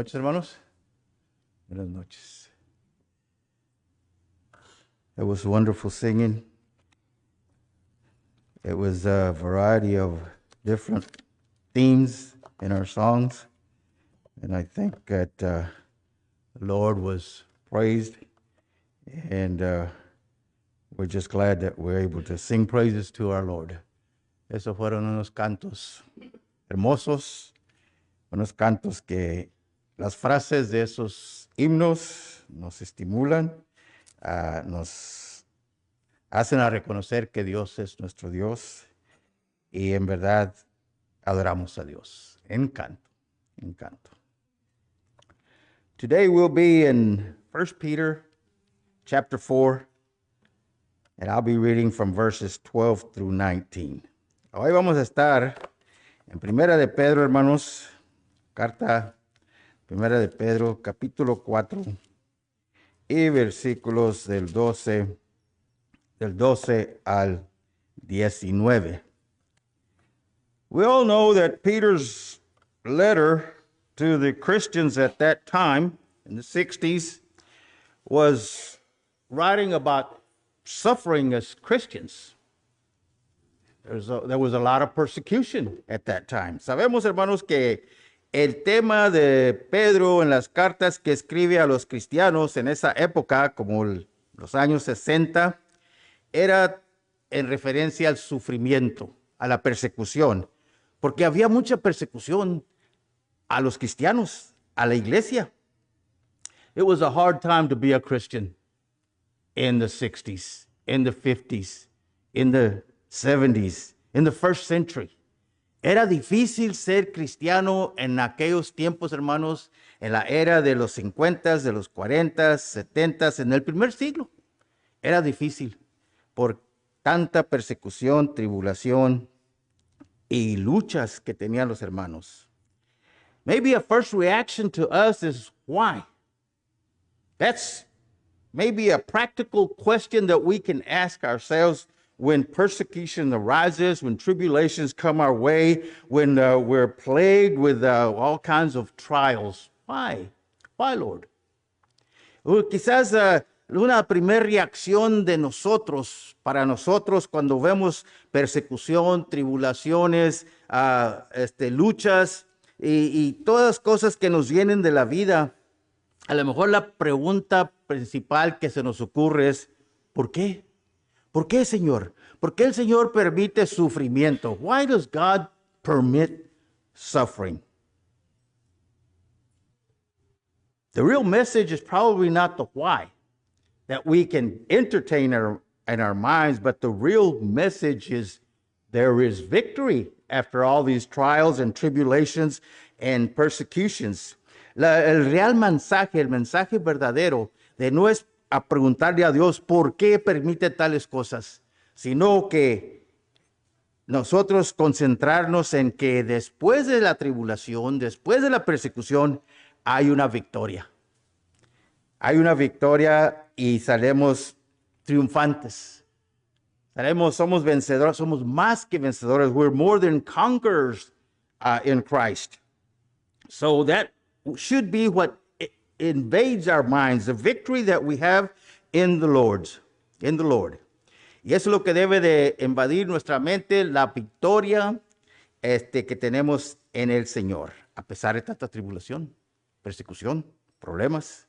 Buenas noches, hermanos. Buenas noches. It was wonderful singing. It was a variety of different themes in our songs. And I think that the Lord was praised. And we're just glad that we're able to sing praises to our Lord. Esos fueron unos cantos hermosos, unos cantos que las frases de esos himnos nos estimulan, nos hacen a reconocer que Dios es nuestro Dios y en verdad adoramos a Dios en canto, en canto. Today we'll be in 1 Peter chapter 4, and I'll be reading from verses 12 through 19. Hoy vamos a estar en Primera de Pedro, hermanos, carta Primera de Pedro, capítulo 4, y versículos del 12 al 19. We all know that Peter's letter to the Christians at that time, in the 60s, was writing about suffering as Christians. There was a lot of persecution at that time. Sabemos, hermanos, que el tema de Pedro en las cartas que escribe a los cristianos en esa época, como los años 60, era en referencia al sufrimiento, a la persecución, porque había mucha persecución a los cristianos, a la iglesia. It was a hard time to be a Christian in the 60s, in the 50s, in the 70s, in the first century. Era difícil ser cristiano en aquellos tiempos, hermanos, en la era de los 50s, de los 40s, 70s, en el primer siglo. Era difícil por tanta persecución, tribulación y luchas que tenían los hermanos. Maybe a first reaction to us is why? That's maybe a practical question that we can ask ourselves when persecution arises, when tribulations come our way, when we're plagued with all kinds of trials. Why? Why, Lord? Quizás una primera reacción de nosotros, para nosotros, cuando vemos persecución, tribulaciones, luchas y todas cosas que nos vienen de la vida, a lo mejor la pregunta principal que se nos ocurre es, ¿por qué? ¿Por qué, Señor? ¿Por qué el Señor permite sufrimiento? Why does God permit suffering? The real message is probably not the why that we can entertain in our minds, but the real message is there is victory after all these trials and tribulations and persecutions. El real mensaje, el mensaje verdadero, de no es a preguntarle a Dios por qué permite tales cosas, sino que nosotros concentrarnos en que después de la tribulación, después de la persecución, hay una victoria. Hay una victoria y salemos triunfantes. Somos vencedores, somos más que vencedores. We're more than conquerors in Christ. So that should be what invades our minds, the victory that we have in the Lord. Y eso es lo que debe de invadir nuestra mente, la victoria que tenemos en el Señor, a pesar de tanta tribulación, persecución, problemas.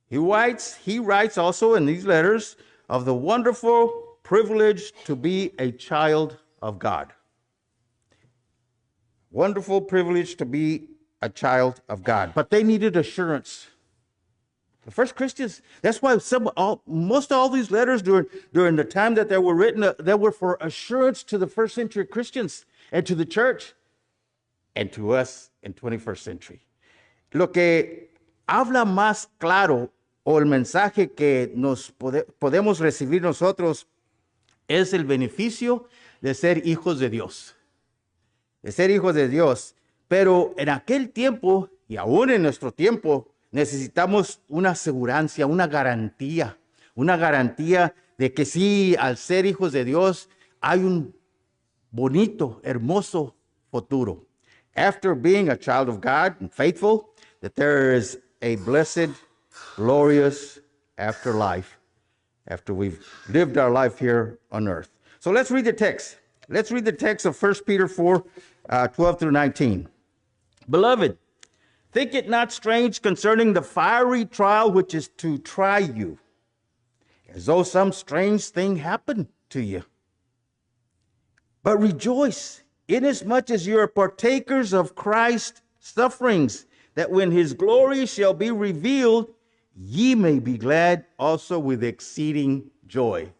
He writes also in these letters of the wonderful privilege to be a child of God. Wonderful privilege to be a child of God. But they needed assurance. The first Christians, that's why most of all these letters during the time that they were written, they were for assurance to the first century Christians and to the church and to us in 21st century. Lo que habla más claro o el mensaje que nos podemos recibir nosotros es el beneficio de ser hijos de Dios. De ser hijos de Dios. Pero en aquel tiempo, y aún en nuestro tiempo, necesitamos una asegurancia, una garantía de que sí, al ser hijos de Dios, hay un bonito, hermoso futuro. after being a child of God and faithful, that there is a blessed, glorious afterlife after we've lived our life here on earth. So let's read the text. Let's read the text of 1 Peter 4, 12 through 19. Beloved, think it not strange concerning the fiery trial which is to try you, as though some strange thing happened to you. But rejoice, inasmuch as you are partakers of Christ's sufferings, that when his glory shall be revealed, ye may be glad also with exceeding joy.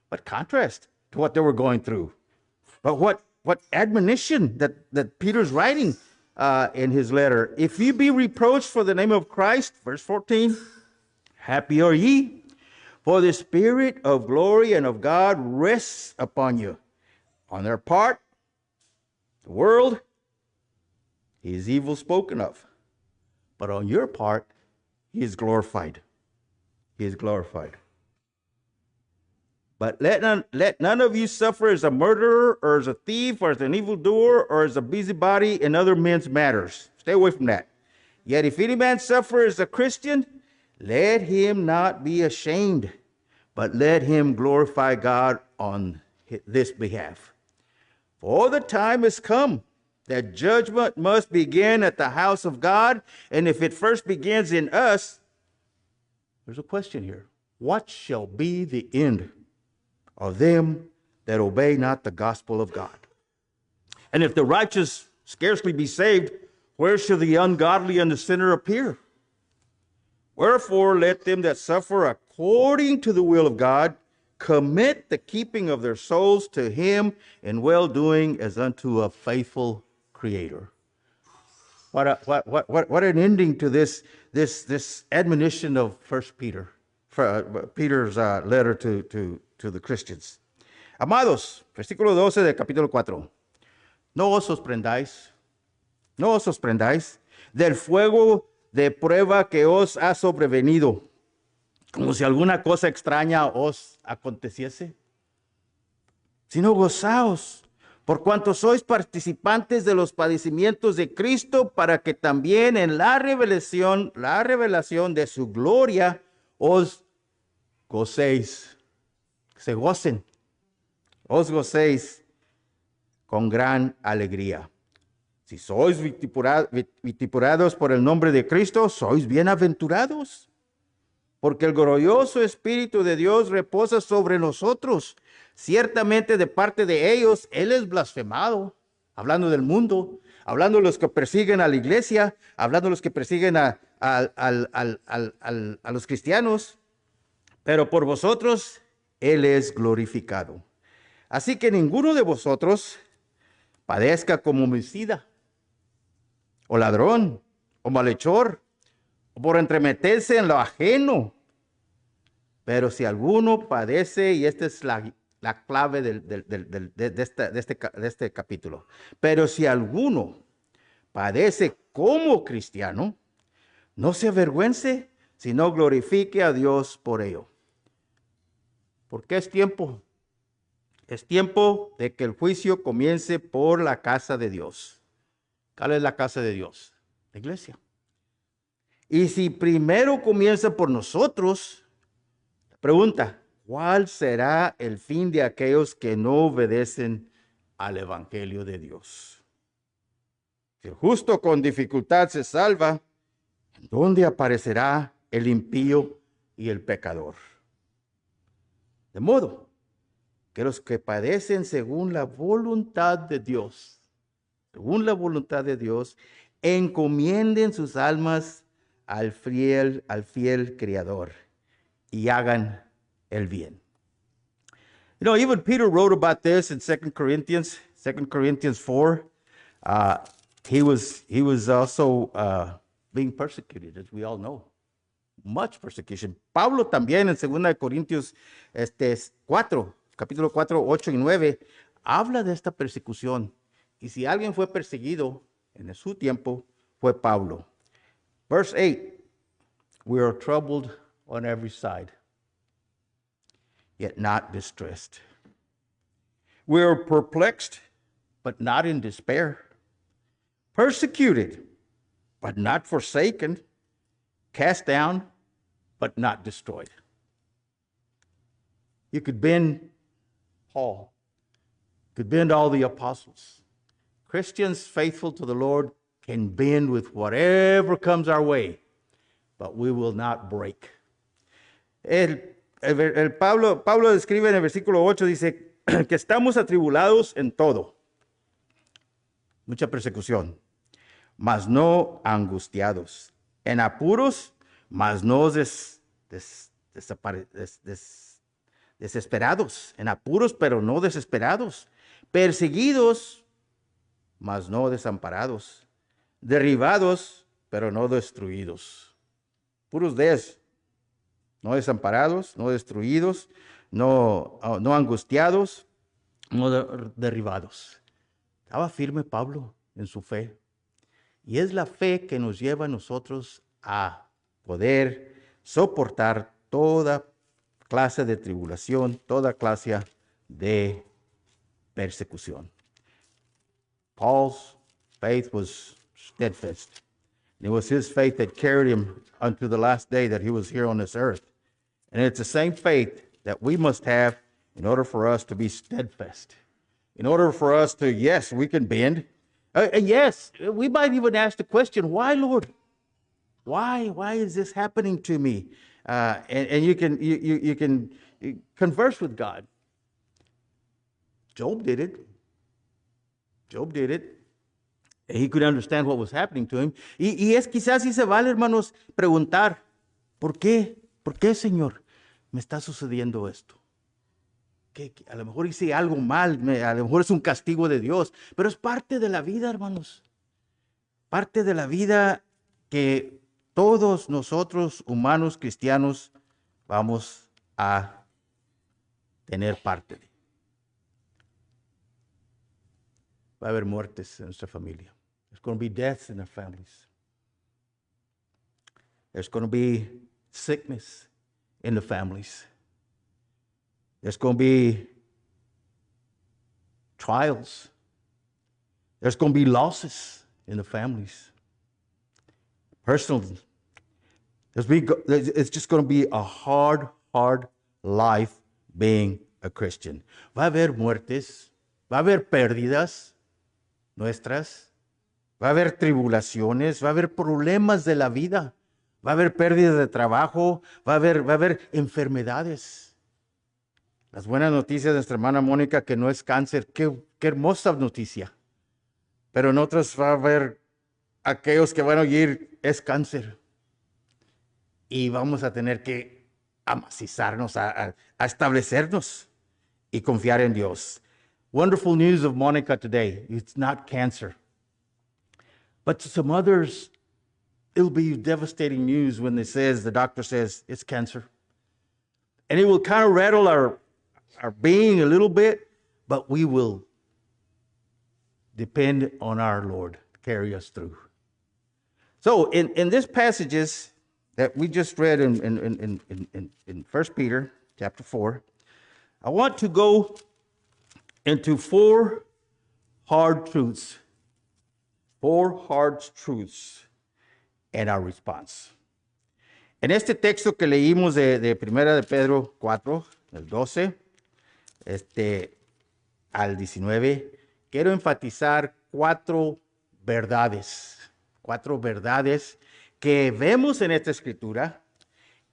What contrast to what they were going through. But what admonition that Peter's writing in his letter. If ye be reproached for the name of Christ, verse 14, happy are ye, for the Spirit of glory and of God rests upon you. On their part, the world, he is evil spoken of. But on your part, he is glorified. He is glorified. But let none of you suffer as a murderer, or as a thief, or as an evildoer, or as a busybody in other men's matters. Stay away from that. Yet if any man suffer as a Christian, let him not be ashamed, but let him glorify God on this behalf. For the time is come that judgment must begin at the house of God, and if it first begins in us, there's a question here. What shall be the end of them that obey not the gospel of God? And if the righteous scarcely be saved, where shall the ungodly and the sinner appear? Wherefore let them that suffer according to the will of God commit the keeping of their souls to him in well-doing as unto a faithful Creator. What an ending to this admonition of 1 Peter, Peter's letter to the Christians. Amados, versículo 12 del capítulo 4. No os sorprendáis del fuego de prueba que os ha sobrevenido, como si alguna cosa extraña os aconteciese, sino gozaos, por cuanto sois participantes de los padecimientos de Cristo, para que también en la revelación de su gloria os gocéis. Se gocen, os gocéis con gran alegría. Si sois vituperados por el nombre de Cristo, sois bienaventurados, porque el glorioso Espíritu de Dios reposa sobre nosotros. Ciertamente de parte de ellos, Él es blasfemado, hablando del mundo, hablando de los que persiguen a la iglesia, hablando de los que persiguen a los cristianos, pero por vosotros Él es glorificado. Así que ninguno de vosotros padezca como homicida, o ladrón, o malhechor, o por entremeterse en lo ajeno. Pero si alguno padece, y esta es la clave de este capítulo, pero si alguno padece como cristiano, no se avergüence, sino glorifique a Dios por ello. Porque es tiempo de que el juicio comience por la casa de Dios. ¿Cuál es la casa de Dios? La iglesia. Y si primero comienza por nosotros, pregunta, ¿cuál será el fin de aquellos que no obedecen al Evangelio de Dios? Si el justo con dificultad se salva, ¿dónde aparecerá el impío y el pecador? De modo que los que padecen según la voluntad de Dios, encomienden sus almas al fiel Creador y hagan el bien. You know, even Peter wrote about this in 2 Corinthians 4. He was also being persecuted, as we all know. Much persecution. Pablo también en 2 Corintios 4, capítulo 4, 8 y 9, habla de esta persecución. Y si alguien fue perseguido en su tiempo, fue Pablo. Verse 8, we are troubled on every side, yet not distressed. We are perplexed, but not in despair. persecuted, but not forsaken, cast down, but not destroyed. You could bend Paul, you could bend all the apostles. Christians faithful to the Lord can bend with whatever comes our way, but we will not break. Pablo describe en el versículo 8, dice que estamos atribulados en todo, mucha persecución, mas no angustiados, en apuros, mas no desesperados, en apuros, pero no desesperados, perseguidos, mas no desamparados, derribados, pero no destruidos. Puros no desamparados, no destruidos, no angustiados, no derribados. Estaba firme Pablo en su fe. Y es la fe que nos lleva a nosotros a poder soportar toda clase de tribulación, toda clase de persecución. Paul's faith was steadfast. It was his faith that carried him unto the last day that he was here on this earth. And it's the same faith that we must have in order for us to be steadfast. In order for us to, yes, we can bend. And yes, we might even ask the question, why, Lord? Why is this happening to me? And you can converse with God. Job did it. Job did it. He could understand what was happening to him. Y es quizás si se vale, hermanos, preguntar, ¿por qué? ¿Por qué, Señor, me está sucediendo esto? Que a lo mejor hice algo mal, a lo mejor es un castigo de Dios, pero es parte de la vida, hermanos. Parte de la vida que todos nosotros, humanos cristianos, vamos a tener parte de. Va a haber muertes en nuestra familia. There's going to be deaths in our families. There's going to be sickness in the families. There's going to be trials. There's going to be losses in the families. Personal. It's just going to be a hard life being a Christian. Va a haber muertes. Va a haber pérdidas nuestras. Va a haber tribulaciones. Va a haber problemas de la vida. Va a haber pérdidas de trabajo. Va a haber enfermedades. Las buenas noticias de nuestra hermana Mónica, que no es cáncer, qué hermosa noticia. Pero en otras va a haber aquellos que van a oír, es cáncer. Y vamos a tener que amacizarnos, a establecernos y confiar en Dios. Wonderful news of Monica today. It's not cancer. But to some others, it'll be devastating news when the doctor says it's cancer. And it will kind of rattle our being a little bit, but we will depend on our Lord to carry us through. So in these passages that we just read in 1 Peter chapter 4, I want to go into four hard truths and our response. En este texto que leímos de Primera de Pedro 4, del 12 al 19, quiero enfatizar cuatro verdades que vemos en esta escritura,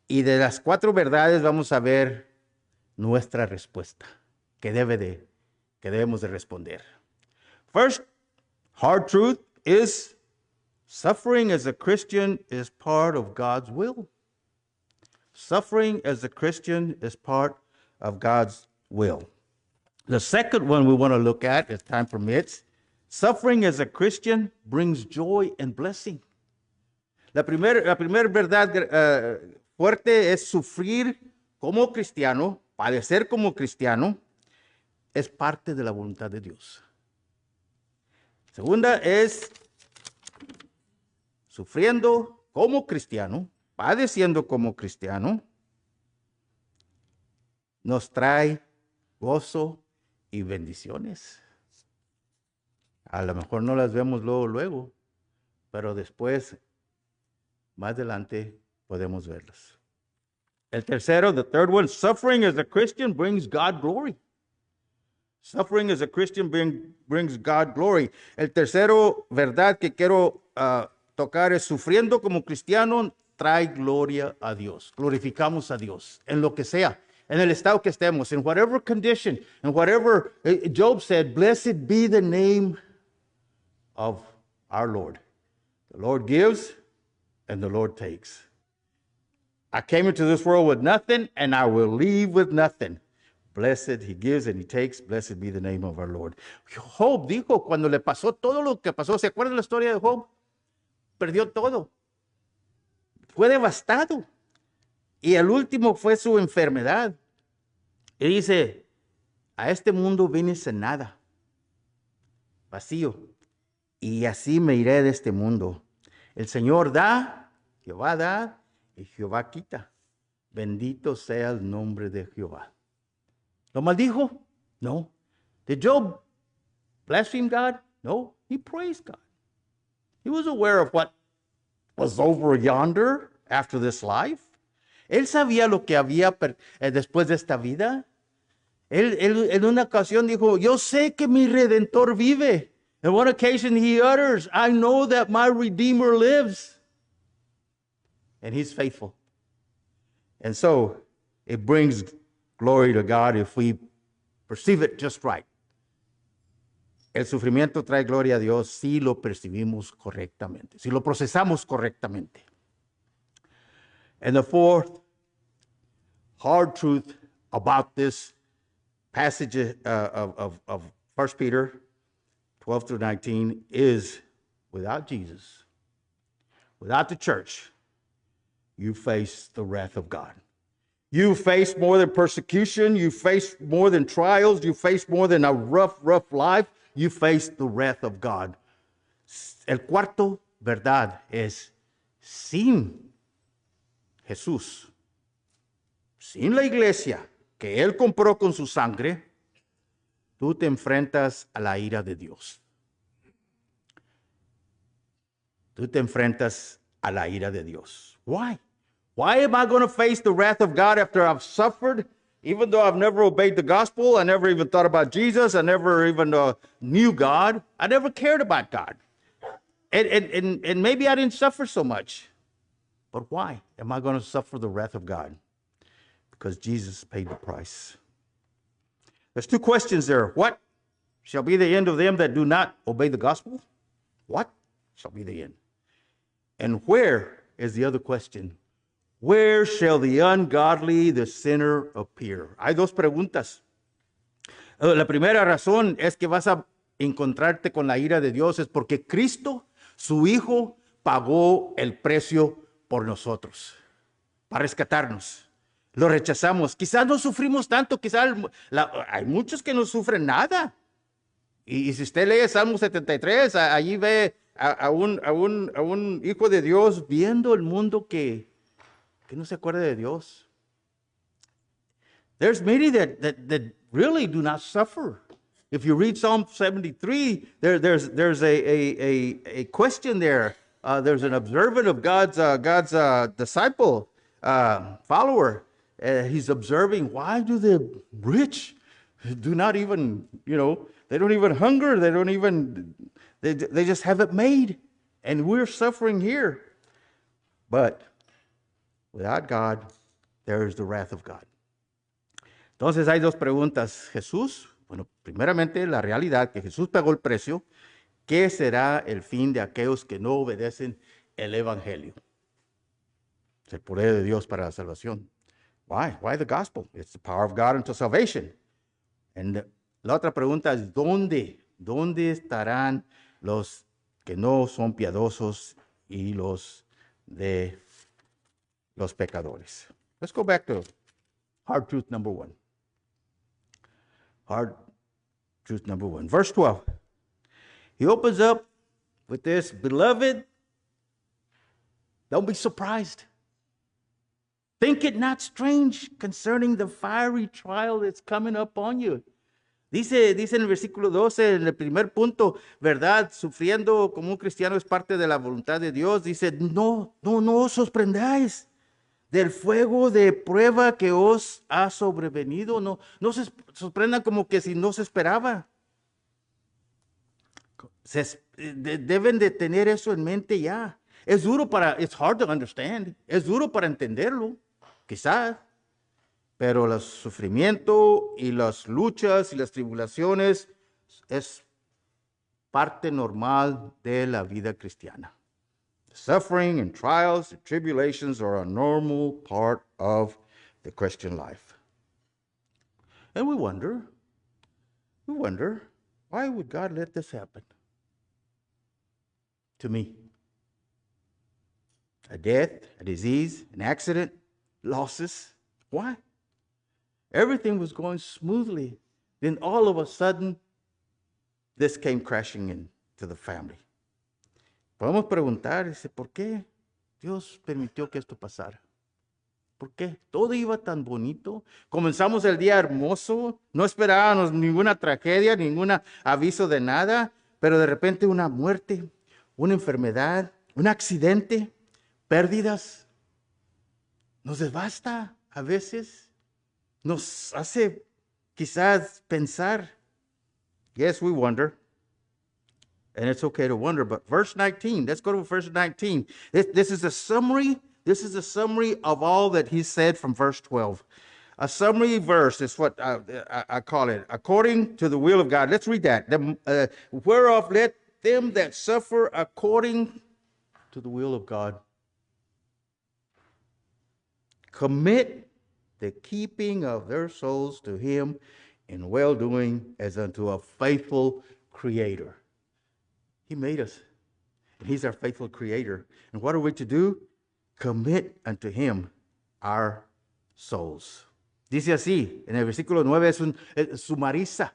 y de las cuatro verdades vamos a ver nuestra respuesta que debemos de responder. First, hard truth is suffering as a Christian is part of God's will. Suffering as a Christian is part of God's will. The second one we want to look at, as time permits, suffering as a Christian brings joy and blessing. La primera verdad fuerte es sufrir como cristiano, padecer como cristiano, es parte de la voluntad de Dios. Segunda es sufriendo como cristiano, padeciendo como cristiano, nos trae gozo y bendiciones. A lo mejor no las vemos luego, pero después, más adelante, podemos verlas. El tercero, the third one, suffering as a Christian brings God glory. Suffering as a Christian brings God glory. El tercero, verdad que quiero tocar es sufriendo como cristiano trae gloria a Dios. Glorificamos a Dios en lo que sea, en el estado que estemos, in whatever condition, in whatever. Job said, "Blessed be the name of our Lord. The Lord gives and the Lord takes. I came into this world with nothing and I will leave with nothing. Blessed, he gives and he takes. Blessed be the name of our Lord." Job dijo cuando le pasó todo lo que pasó. ¿Se acuerdan la historia de Job? Perdió todo. Fue devastado. Y el último fue su enfermedad. Y dice, a este mundo vine sin nada, vacío. Y así me iré de este mundo. El Señor da, Jehová da, y Jehová quita. Bendito sea el nombre de Jehová. ¿Lo maldijo? No. Did Job blaspheme God? No. He praised God. He was aware of what was over yonder after this life. Él sabía lo que había después de esta vida. Él en una ocasión dijo, yo sé que mi Redentor vive. On one occasion he utters, I know that my Redeemer lives. And he's faithful. And so it brings glory to God if we perceive it just right. El sufrimiento trae gloria a Dios si lo percibimos correctamente, si lo procesamos correctamente. And the fourth hard truth about this passage of 1 Peter 12 through 19 is without Jesus, without the church, you face the wrath of God. You face more than persecution. You face more than trials. You face more than a rough life. You face the wrath of God. El cuarto verdad es sin Jesús, sin la iglesia que Él compró con su sangre, tú te enfrentas a la ira de Dios. Tú te enfrentas a la ira de Dios. Why? Why am I going to face the wrath of God after I've suffered, even though I've never obeyed the gospel? I never even thought about Jesus. I never even knew God. I never cared about God. And maybe I didn't suffer so much. But why am I going to suffer the wrath of God? Because Jesus paid the price. There's two questions there. What shall be the end of them that do not obey the gospel? What shall be the end? And where is the other question? Where shall the ungodly, the sinner, appear? Hay dos preguntas. La primera razón es que vas a encontrarte con la ira de Dios es porque Cristo, su Hijo, pagó el precio por nosotros, para rescatarnos. Lo rechazamos. Quizás no sufrimos tanto, quizás hay muchos que no sufren nada. Y si usted lee Salmo 73, allí ve a un hijo de Dios viendo el mundo que no se acuerda de Dios. There's many that really do not suffer. If you read Psalm 73, there's a question there. There's an observant of God's disciple, follower. He's observing, why do the rich do not even, they don't even hunger. They just have it made. And we're suffering here. But without God, there is the wrath of God. Entonces hay dos preguntas. Jesús, bueno, primeramente la realidad que Jesús pagó el precio. ¿Qué será el fin de aquellos que no obedecen el evangelio? Es el poder de Dios para la salvación. Why? Why the gospel? It's the power of God unto salvation. And la otra pregunta es ¿dónde? ¿Dónde estarán los que no son piadosos y los pecadores? Let's go back to hard truth number one. Hard truth number one. Verse 12. He opens up with this, beloved, don't be surprised. Think it not strange concerning the fiery trial that's coming upon you. Dice en el versículo 12, en el primer punto, ¿verdad? Sufriendo como un cristiano es parte de la voluntad de Dios. Dice, no os sorprendáis del fuego de prueba que os ha sobrevenido. No se sorprendan como que si no se esperaba. Deben de tener eso en mente ya. Es duro it's hard to understand. Es duro para entenderlo, quizás. Pero el sufrimiento y las luchas y las tribulaciones es parte normal de la vida cristiana. Suffering and trials and tribulations are a normal part of the Christian life. And we wonder, why would God let this happen to me? A death, a disease, an accident, losses. Why? Everything was going smoothly. Then all of a sudden, this came crashing into the family. Podemos preguntar, ¿por qué Dios permitió que esto pasara? ¿Por qué? Todo iba tan bonito. Comenzamos el día hermoso, no esperábamos ninguna tragedia, ningún aviso de nada, pero de repente una muerte, una enfermedad, un accidente, pérdidas. Nos devasta a veces, nos hace quizás pensar. Yes, we wonder. And it's okay to wonder, but verse 19, let's go to verse 19. This is a summary. This is a summary of all that he said from verse 12. A summary verse is what I call it. According to the will of God. Let's read that. Whereof let them that suffer according to the will of God commit the keeping of their souls to him in well-doing as unto a faithful creator. He made us, and he's our faithful creator. And what are we to do? Commit unto him our souls. Dice así, en el versículo 9 sumariza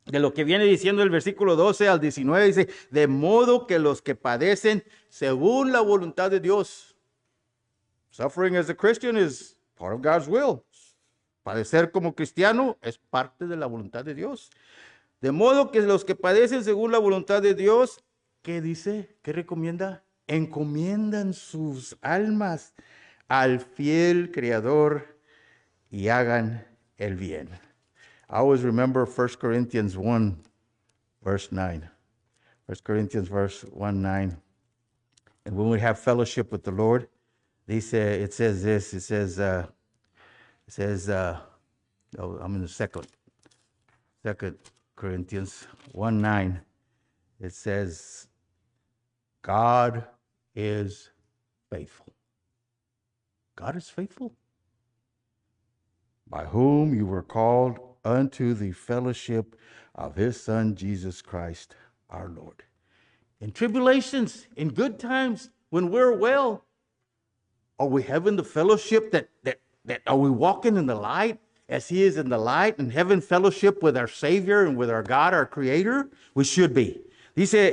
de lo que viene diciendo el versículo 12 al 19. Dice, de modo que los que padecen según la voluntad de Dios. Suffering as a Christian is part of God's will. Padecer como cristiano es parte de la voluntad de Dios. De modo que los que padecen según la voluntad de Dios, ¿qué dice? ¿Qué recomienda? Encomiendan sus almas al fiel Creador y hagan el bien. I always remember 1 Corinthians 1, verse 9. 1 Corinthians verse 1, 9. And when we have fellowship with the Lord, it says this, I'm in the second Corinthians 1:9. It says, God is faithful. God is faithful. By whom you were called unto the fellowship of his Son, Jesus Christ, our Lord. In tribulations, in good times, when we're well, are we having the fellowship that are we walking in the light as he is in the light and having fellowship with our Savior and with our God, our Creator? We should be. Dice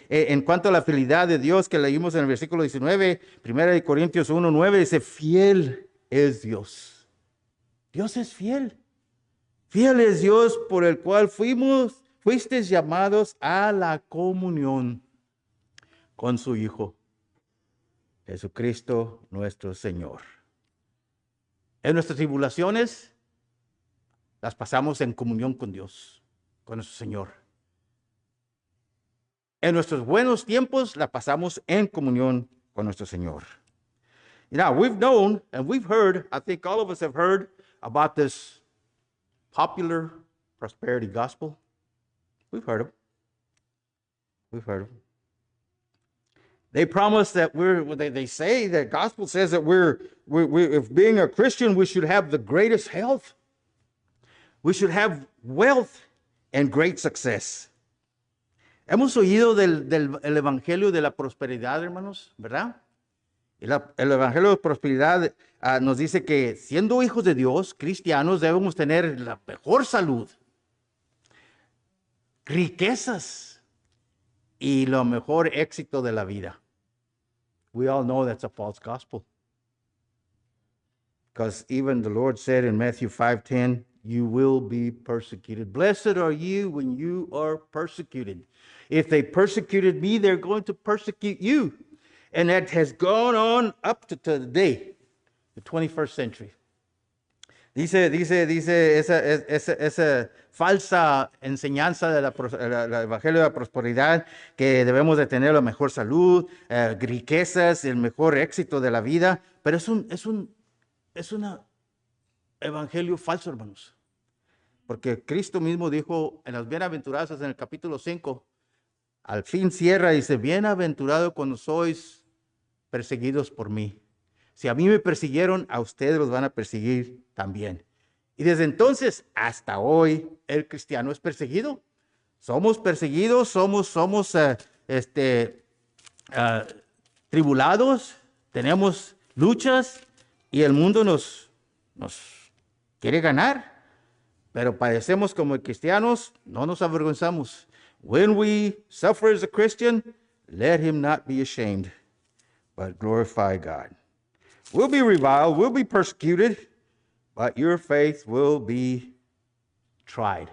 en cuanto a la fidelidad de Dios que leímos en el versículo 19, 1 Corintios 1:9, dice, fiel es Dios. Dios es fiel. Fiel es Dios por el cual fuisteis llamados a la comunión con su Hijo, Jesucristo nuestro Señor. En nuestras tribulaciones las pasamos en comunión con Dios, con nuestro Señor. En nuestros buenos tiempos la pasamos en comunión con nuestro Señor. Now, we've known and we've heard, I think all of us have heard about this popular prosperity gospel. We've heard of it. They promise that they say that gospel says that if being a Christian, we should have the greatest health. We should have wealth and great success. Hemos oído del evangelio de la prosperidad, hermanos, ¿verdad? El evangelio de prosperidad nos dice que siendo hijos de Dios, cristianos, debemos tener la mejor salud, riquezas y lo mejor éxito de la vida. We all know that's a false gospel. Because even the Lord said in Matthew 5:10, you will be persecuted. Blessed are you when you are persecuted. If they persecuted me, they're going to persecute you. And that has gone on up to today, the 21st century. Dice esa falsa enseñanza del evangelio de la prosperidad, que debemos de tener la mejor salud, riquezas, el mejor éxito de la vida, pero es un evangelio falso, hermanos. Porque Cristo mismo dijo en las bienaventuranzas en el capítulo 5, al fin cierra, dice, bienaventurado cuando sois perseguidos por mí. Si a mí me persiguieron, a ustedes los van a perseguir también. Y desde entonces hasta hoy, el cristiano es perseguido. Somos perseguidos, somos tribulados, tenemos luchas y el mundo nos quiere ganar. Pero padecemos como cristianos, no nos avergonzamos. When we suffer as a Christian, let him not be ashamed, but glorify God. We'll be reviled, we'll be persecuted, but your faith will be tried.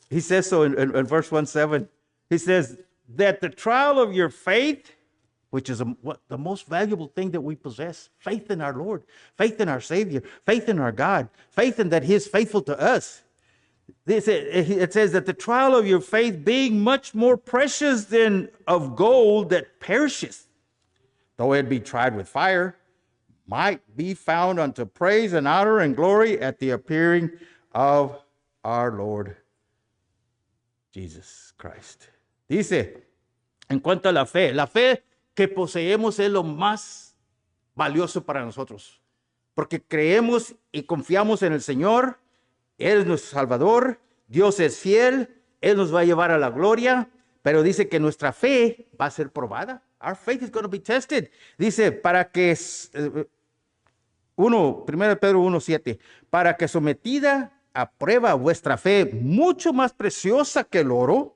He says so in verse 1:7. He says that the trial of your faith, which is the most valuable thing that we possess, faith in our Lord, faith in our Savior, faith in our God, faith in that He is faithful to us. It says that the trial of your faith, being much more precious than of gold that perisheth, though it be tried with fire, might be found unto praise and honor and glory at the appearing of our Lord Jesus Christ. Dice, en cuanto a la fe que poseemos es lo más valioso para nosotros, porque creemos y confiamos en el Señor. Él es nuestro Salvador, Dios es fiel, Él nos va a llevar a la gloria, pero dice que nuestra fe va a ser probada. Our faith is going to be tested. Dice, para que, 1 Pedro 1:7, para que sometida a prueba vuestra fe, mucho más preciosa que el oro,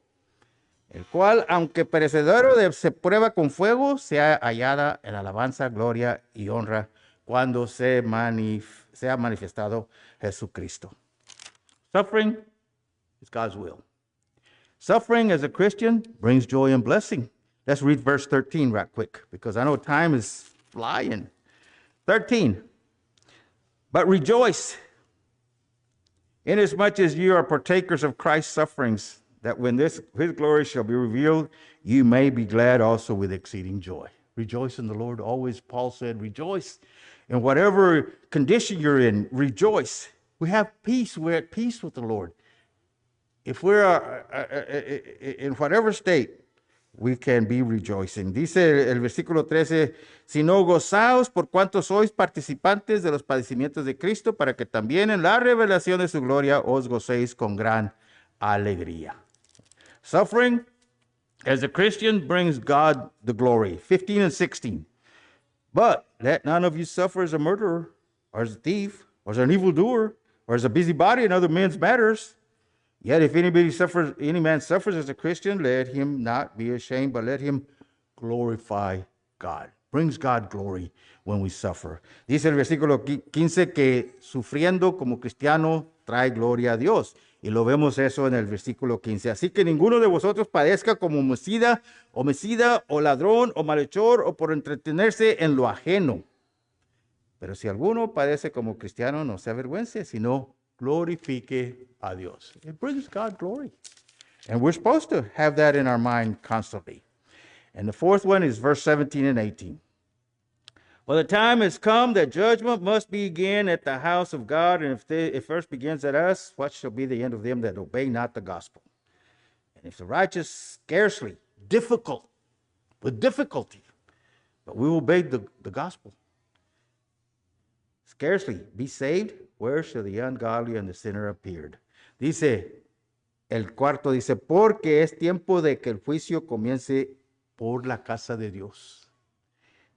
el cual, aunque perecedero, se prueba con fuego, sea hallada en alabanza, gloria y honra cuando sea manifestado Jesucristo. Suffering is God's will. Suffering as a Christian brings joy and blessing. Let's read verse 13 right quick, because I know time is flying. 13. But rejoice, inasmuch as you are partakers of Christ's sufferings, that when His glory shall be revealed, you may be glad also with exceeding joy. Rejoice in the Lord. Always, Paul said, rejoice. In whatever condition you're in, rejoice. We have peace. We're at peace with the Lord. If we're in whatever state, we can be rejoicing. Dice el versículo 13, sino gozaos por cuanto sois participantes de los padecimientos de Cristo, para que también en la revelación de su gloria os gocéis con gran alegría. Suffering as a Christian brings God the glory. 15 and 16. But let none of you suffer as a murderer, or as a thief, or as an evildoer, or as a busybody in other men's matters. Yet if any man suffers as a Christian, let him not be ashamed, but let him glorify God. Brings God glory when we suffer. Dice el versículo 15 que sufriendo como cristiano trae gloria a Dios. Y lo vemos eso en el versículo 15. Así que ninguno de vosotros padezca como homicida, o ladrón, o malhechor, o por entretenerse en lo ajeno. Pero si alguno padece como cristiano, no se avergüence, sino glorifique a Dios. It brings God glory. And we're supposed to have that in our mind constantly. And the fourth one is verse 17 and 18. Well, the time has come that judgment must begin at the house of God, and if it first begins at us, what shall be the end of them that obey not the gospel? And if the righteous scarcely, with difficulty, but we obey the gospel, scarcely be saved, where shall the ungodly and the sinner appear? Dice, el cuarto dice, porque es tiempo de que el juicio comience por la casa de Dios.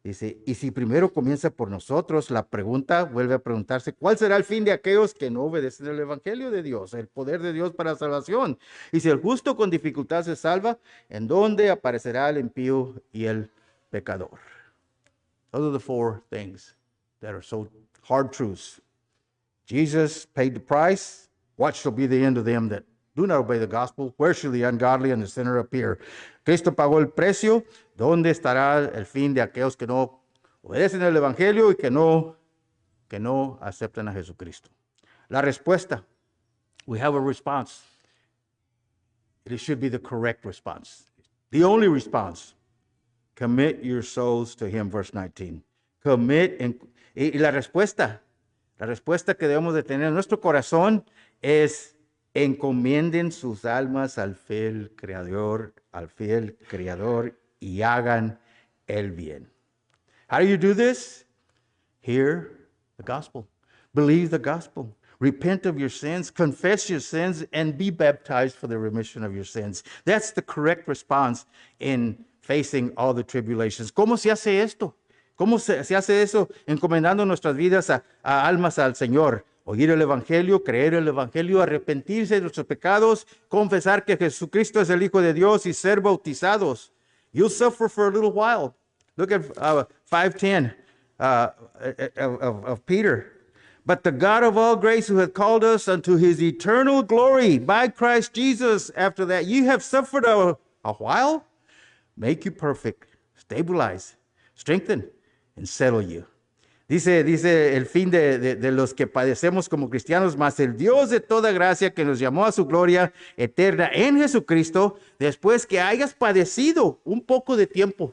Dice, y si primero comienza por nosotros, la pregunta vuelve a preguntarse, ¿cuál será el fin de aquellos que no obedecen el evangelio de Dios, el poder de Dios para la salvación? Y si el justo con dificultad se salva, ¿en dónde aparecerá el impío y el pecador? Those are the four things that are so hard truths Jesus paid the price. What shall be the end of them that do not obey the gospel? Where shall the ungodly and the sinner appear? Cristo pagó el precio. ¿Dónde estará el fin de aquellos que no obedecen el evangelio y que no aceptan a Jesucristo? La respuesta. We have a response. It should be the correct response. The only response. Commit your souls to him, verse 19. Y la respuesta que debemos de tener en nuestro corazón es encomienden sus almas al fiel Creador y hagan el bien. How do you do this? Hear the gospel. Believe the gospel. Repent of your sins, confess your sins, and be baptized for the remission of your sins. That's the correct response in facing all the tribulations. ¿Cómo se hace esto? ¿Cómo se hace eso? Encomendando nuestras vidas a almas al Señor. Oír el Evangelio, creer el Evangelio, arrepentirse de nuestros pecados, confesar que Jesucristo es el Hijo de Dios y ser bautizados. You'll suffer for a little while. Look at 5:10 of Peter. But the God of all grace, who hath called us unto his eternal glory by Christ Jesus, after that ye have suffered a while, make you perfect, stabilize, strengthen, and settle you. Dice el fin de los que padecemos como cristianos, mas el Dios de toda gracia que nos llamó a su gloria eterna en Jesucristo, después que hayas padecido un poco de tiempo,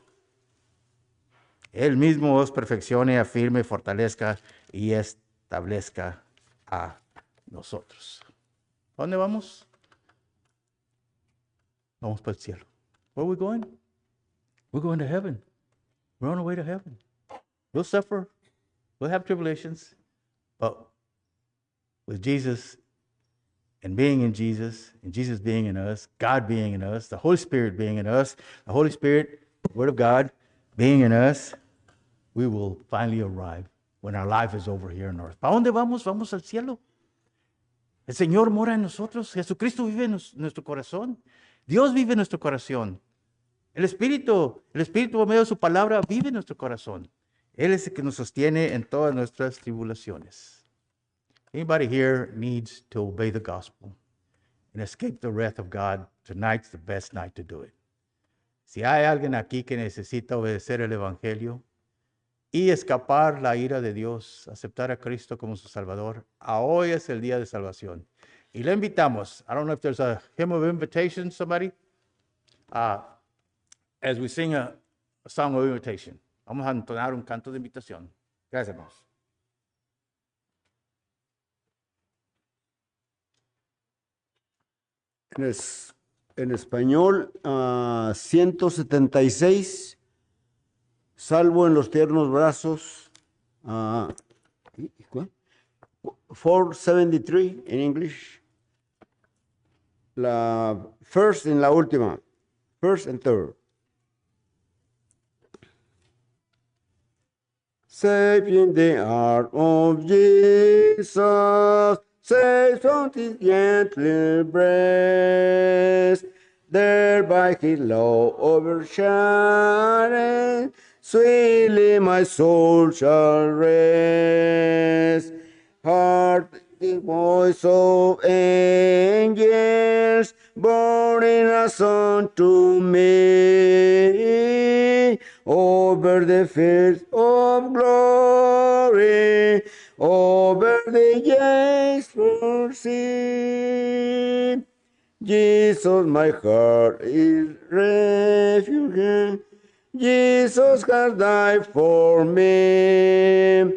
Él mismo os perfeccione, afirme, fortalezca y establezca a nosotros. ¿A dónde vamos? Vamos para el cielo. Where are we going? We're going to heaven. We're on our way to heaven. We'll suffer. We'll have tribulations. But with Jesus and being in Jesus, and Jesus being in us, God being in us, the Holy Spirit being in us, the Holy Spirit, the Word of God being in us, we will finally arrive when our life is over here on earth. ¿Para dónde vamos? Vamos al cielo. El Señor mora en nosotros. Jesucristo vive en nuestro corazón. Dios vive en nuestro corazón. El Espíritu por medio de su palabra vive en nuestro corazón. Él es el que nos sostiene en todas nuestras tribulaciones. Anybody here needs to obey the gospel and escape the wrath of God? Tonight's the best night to do it. Si hay alguien aquí que necesita obedecer el Evangelio y escapar la ira de Dios, aceptar a Cristo como su Salvador, hoy es el día de salvación. Y le invitamos. I don't know if there's a hymn of invitation, somebody, as we sing a song of invitation. Vamos a entonar un canto de invitación. Gracias, hermanos. En español, 176, salvo en los tiernos brazos, 473 en English. La first en la última, first and third. Safe in the arms of Jesus, safe from his gentle breast, there by his love overshadowed, sweetly my soul shall rest. Heart the voice of angels, burning a song to me, over the fields of glory, over the years foreseen. Jesus, my heart is refuge. Jesus has died for me.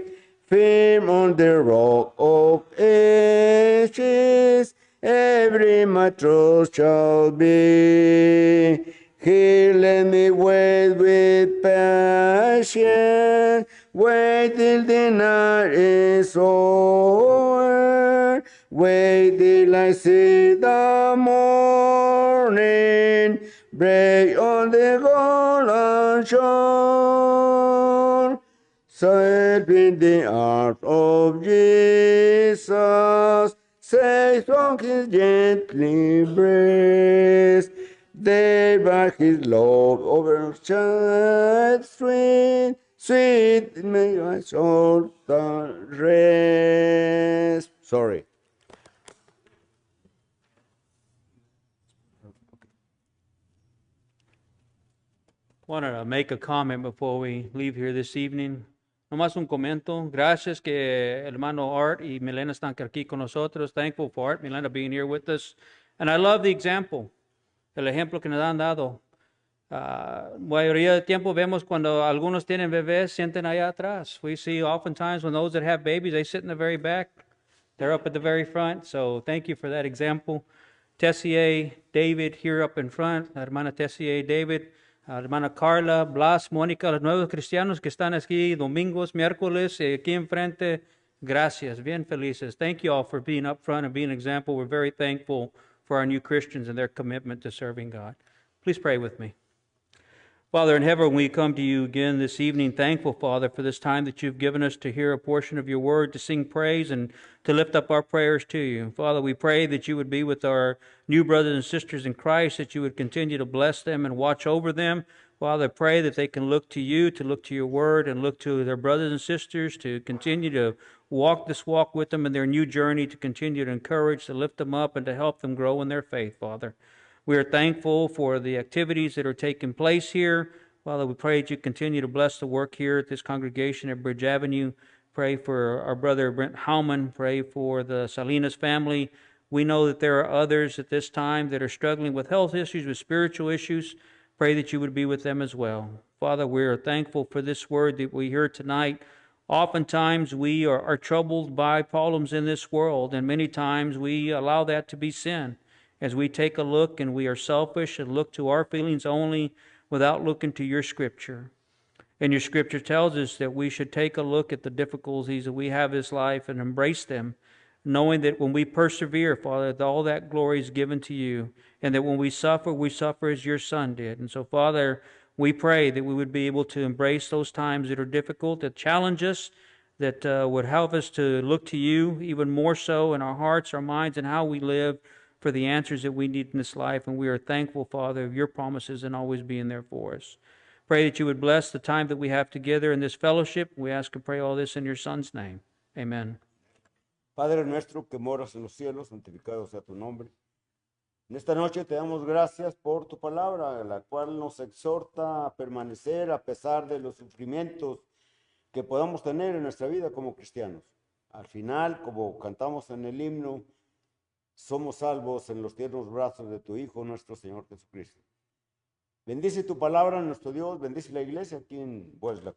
Firm on the rock of ages, every my trust shall be. He let me wait with passion, wait till the night is over, wait till I see the morning break on the golden shore. Safe in the arms of Jesus, safe from his gently breast, there by his love overshadowed, sweet may my soul rest. Sorry. Wanted to make a comment before we leave here this evening. Nomás un comento. Gracias que hermano Art y Milena están aquí con nosotros. Thankful for Art, Milena being here with us. And I love the example, el ejemplo que nos han dado. Mayoría del tiempo vemos cuando algunos tienen bebés, sienten allá atrás. We see oftentimes when those that have babies, they sit in the very back. They're up at the very front. So thank you for that example. Tessier, David here up in front. La hermana Tessier, David. Hermana Carla, Blas, Mónica, los nuevos cristianos que están aquí domingos, miércoles, aquí enfrente. Gracias, bien felices. Thank you all for being up front and being an example. We're very thankful for our new Christians and their commitment to serving God. Please pray with me. Father in heaven, we come to you again this evening, thankful, Father, for this time that you've given us to hear a portion of your word, to sing praise, and to lift up our prayers to you. Father, we pray that you would be with our new brothers and sisters in Christ, that you would continue to bless them and watch over them. Father, pray that they can look to you, to look to your word, and look to their brothers and sisters, to continue to walk this walk with them in their new journey, to continue to encourage, to lift them up, and to help them grow in their faith, Father. We are thankful for the activities that are taking place here. Father, we pray that you continue to bless the work here at this congregation at Bridge Avenue. Pray for our brother Brent Howman. Pray for the Salinas family. We know that there are others at this time that are struggling with health issues, with spiritual issues. Pray that you would be with them as well. Father, we are thankful for this word that we hear tonight. Oftentimes we are troubled by problems in this world, and many times we allow that to be sin. As we take a look and we are selfish and look to our feelings only without looking to your scripture. And your scripture tells us that we should take a look at the difficulties that we have in this life and embrace them, knowing that when we persevere, Father, that all that glory is given to you, and that when we suffer as your Son did. And so, Father, we pray that we would be able to embrace those times that are difficult, that challenge us, that would help us to look to you even more so in our hearts, our minds, and how we live, for the answers that we need in this life. And we are thankful, Father, of your promises and always being there for us. Pray that you would bless the time that we have together in this fellowship. We ask and pray all this in your Son's name. Amen. Padre nuestro que moras en los cielos, santificado sea tu nombre. En esta noche te damos gracias por tu palabra, la cual nos exhorta a permanecer a pesar de los sufrimientos que podamos tener en nuestra vida como cristianos. Al final, como cantamos en el himno, somos salvos en los tiernos brazos de tu Hijo, nuestro Señor Jesucristo. Bendice tu palabra, nuestro Dios, bendice la iglesia aquí en Bueslac.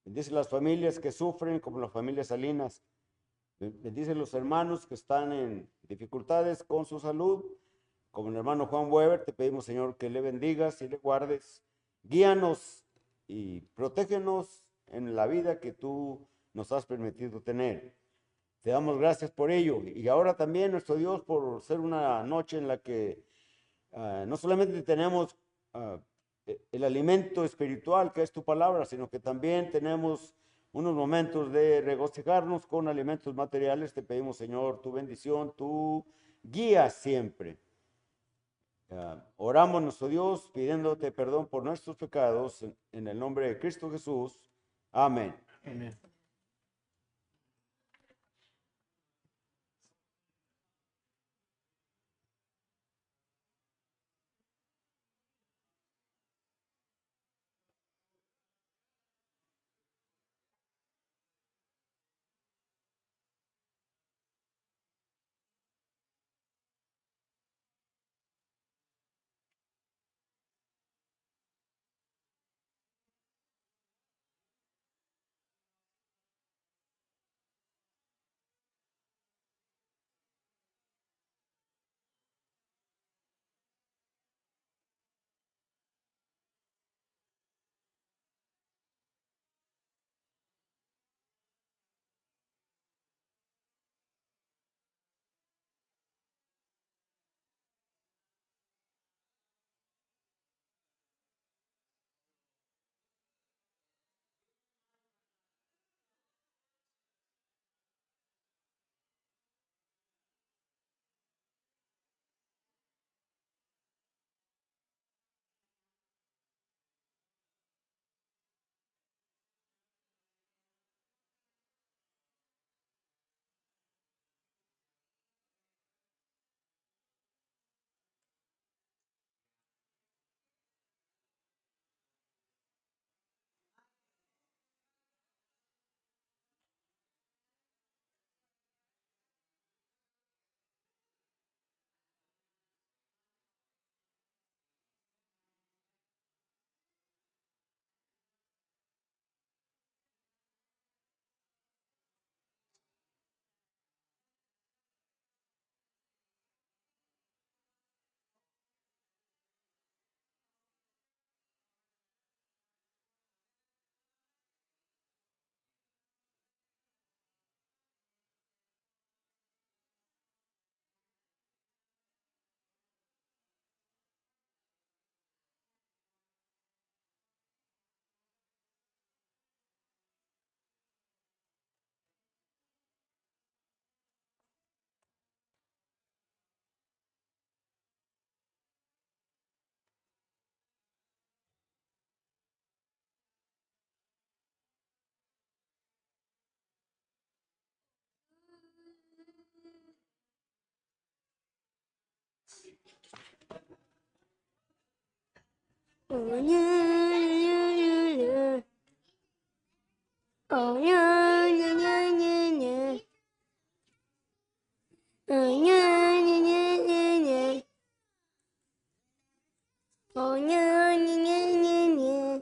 Bendice las familias que sufren, como la familia Salinas. Bendice los hermanos que están en dificultades con su salud, como el hermano Juan Weber. Te pedimos, Señor, que le bendigas y le guardes. Guíanos y protégenos en la vida que tú nos has permitido tener. Te damos gracias por ello. Y ahora también, nuestro Dios, por ser una noche en la que no solamente tenemos el alimento espiritual, que es tu palabra, sino que también tenemos unos momentos de regocijarnos con alimentos materiales. Te pedimos, Señor, tu bendición, tu guía siempre. Oramos, nuestro Dios, pidiéndote perdón por nuestros pecados en el nombre de Cristo Jesús. Amén. Amen. Oh, yeah, yeah, yeah, yeah. Oh, yeah, yeah, yeah, yeah, yeah. Oh, yeah, yeah, yeah, yeah, yeah. Oh, yeah, yeah, yeah, yeah, yeah.